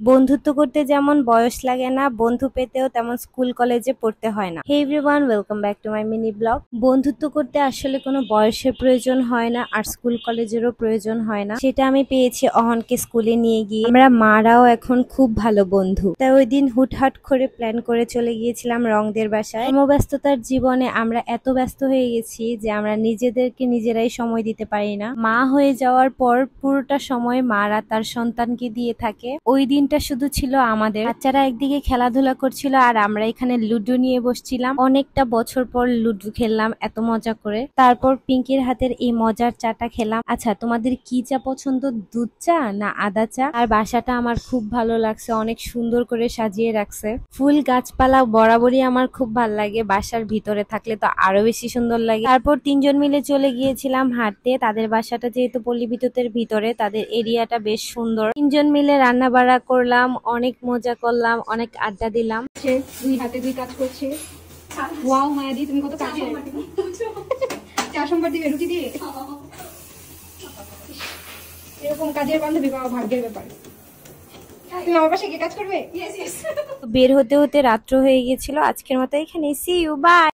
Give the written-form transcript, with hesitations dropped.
বন্ধুত্ব করতে যেমন বয়স লাগে না, বন্ধু পেতেও তেমন স্কুল কলেজে পড়তে হয় না। Hey everyone, welcome back to my mini blog. বন্ধুত্ব করতে আসলে কোনো বয়সের প্রয়োজন হয় না, আর স্কুল কলেজেরও প্রয়োজন হয় না। সেটা আমি পেয়েছি অহনকে স্কুলে নিয়ে গিয়ে। আমরা মারাও এখন খুব ভালো বন্ধু। তাই ওই দিন হুটহাট করে প্ল্যান করে চলে গিয়েছিলাম রংদের বাসায়। কর্মব্যস্ততার জীবনে আমরা এত ব্যস্ত হয়ে গেছি যে আমরা নিজেদেরকে নিজেরাই সময় দিতে পারি না। মা হয়ে যাওয়ার পর পুরোটা সময় মারা তার সন্তানকে দিয়ে থাকে। ওই দিনটা শুধু ছিল আমাদের। বাচ্চারা একদিকে খেলাধুলা করছিল আর আমরা এখানে লুডো নিয়ে বসছিলাম। অনেকটা বছর পর লুডো খেললাম এত মজা করে। তারপর পিঙ্কির হাতের এই মজার চাটা খেলাম। আচ্ছা, তোমাদের কি চা পছন্দ, দুধ চা না আদা চা? আর বাসাটা আমার খুব ভালো লাগছে, অনেক সুন্দর করে সাজিয়ে রাখছে। ফুল গাছপালা বরাবরই আমার খুব ভালো লাগে, বাসার ভিতরে থাকলে তো আরো বেশি সুন্দর লাগে। তারপর তিনজন মিলে চলে গিয়েছিলাম হাঁটতে। তাদের বাসাটা যেহেতু পল্লী বিদ্যুতের ভিতরে, তাদের এরিয়াটা বেশ সুন্দর। তিনজন মিলে রান্না বাড়া করলাম, অনেক মজা করলাম, অনেক আড্ডা দিলাম। দুই হাতে দুই কাজ করছে। ওয়াও মায়াদি, তুমি কত কাজ করো। চা সম্বার দিবে রুটি দিয়ে। এরকম কাজের বান্ধবী পাওয়া ভাগ্যের ব্যাপার। তুমি আমার পাশে গিয়ে কাজ করবে? বের হতে হতে রাত্র হয়ে গেছিল। আজকের মতো এখানে, সি ইউ, বাই।